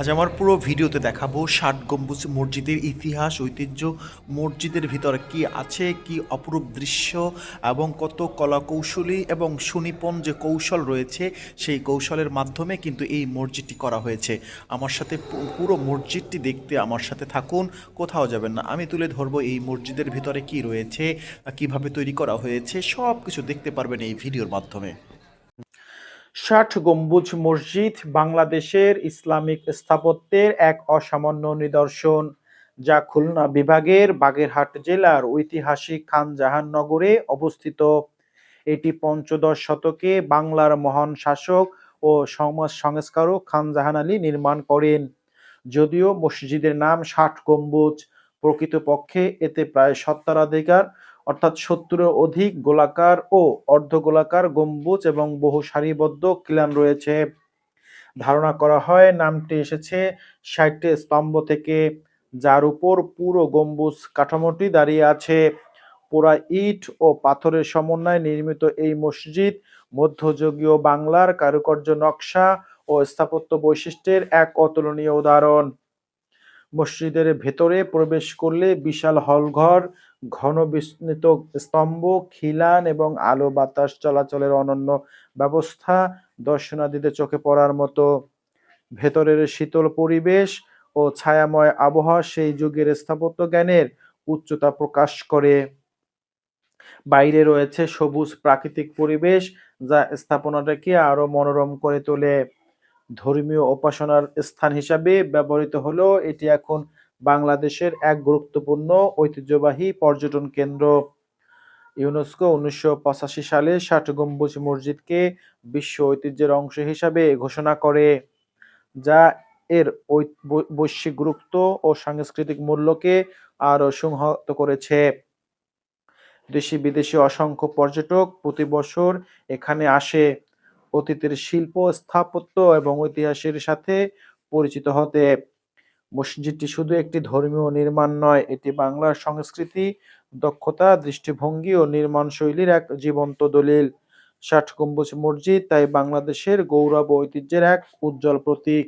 আজ আমার পুরো ভিডিওতে দেখাবো ষাট গম্বুজ মসজিদের ইতিহাস, ঐতিহ্য, মসজিদের ভিতরে কি আছে, কি অপরূপ দৃশ্য এবং কত কলাকৌশলী এবং সুনিপুণ যে কৌশল রয়েছে, সেই কৌশলের মাধ্যমে কিন্তু এই মসজিদটি করা হয়েছে। আমার সাথে পুরো মসজিদটি দেখতে আমার সাথে থাকুন, কোথাও যাবেন না। আমি তুলে ধরবো এই মসজিদের ভিতরে কি রয়েছে, কিভাবে তৈরি করা হয়েছে, সব কিছু দেখতে পারবেন এই ভিডিওর মাধ্যমে। ষাট গম্বুজ মসজিদ বাংলাদেশের ইসলামিক স্থাপত্যের এক অসামান্য নিদর্শন, যা খুলনা বিভাগের বাগেরহাট জেলার ঐতিহাসিক খানজাহান নগরে অবস্থিত। এটি পঞ্চদশ শতকে বাংলার মহান শাসক ও সমাজ সংস্কারক খানজাহান আলী নির্মাণ করেন। যদিও মসজিদের নাম ষাট গম্বুজ, প্রকৃতপক্ষে এতে প্রায় সত্তরাধিকার অর্থাৎ ৭০-এর অধিক গোলাকার ও অর্ধগোলাকার গম্বুজ এবং বহু সারিবদ্ধ খিলান রয়েছে। ধারণা করা হয় নামটি এসেছে ৬০টি স্তম্ভ থেকে, যার উপর পুরো গম্বুজ কাঠামোটি দাঁড়িয়ে আছে। পোড়া ইট ও পাথরের সমন্বয়ে নির্মিত এই মসজিদ মধ্যযুগীয় বাংলার কারুকার্য নকশা ও স্থাপত্য বৈশিষ্ট্যের এক অতুলনীয় উদাহরণ। মসজিদের ভেতরে প্রবেশ করলে বিশাল হলঘর, ঘন বিস্তৃত স্তম্ভ, খিলান এবং আলো বাতাস চলাচলের অনন্য ব্যবস্থা দর্শনার্থীদের চোখে পড়ার মতো। ভেতরের শীতল পরিবেশ ও ছায়াময় আবহাওয়া সেই যুগের স্থাপত্য জ্ঞানের উচ্চতা প্রকাশ করে। বাইরে রয়েছে সবুজ প্রাকৃতিক পরিবেশ, যা স্থাপনাটাকে আরো মনোরম করে তোলে। ধর্মীয় উপাসনার স্থান হিসাবে ব্যবহৃত হলেও এটি এখন বাংলাদেশের এক গুরুত্বপূর্ণ ঐতিহ্যবাহী পর্যটন কেন্দ্র। ইউনেস্কো ১৯৮৫ সালে ষাট গম্বুজ মসজিদকে বিশ্ব ঐতিহ্যের অংশ হিসাবে ঘোষণা করে, যা এর বৈশ্বিক গুরুত্ব ও সাংস্কৃতিক মূল্যকে আরো সংহত করেছে। দেশি বিদেশি অসংখ্য পর্যটক প্রতি বছর এখানে আসে অতীতের শিল্প, স্থাপত্য এবং ঐতিহাসের সাথে পরিচিত হতে। মসজিদটি শুধু একটি ধর্মীয় নির্মাণ নয়, এটি বাংলার সংস্কৃতি, দক্ষতা, দৃষ্টিভঙ্গি ও নির্মাণ শৈলীর এক জীবন্ত দলিল। ষাট গম্বুজ মসজিদ তাই বাংলাদেশের গৌরব ও ঐতিহ্যের এক উজ্জ্বল প্রতীক।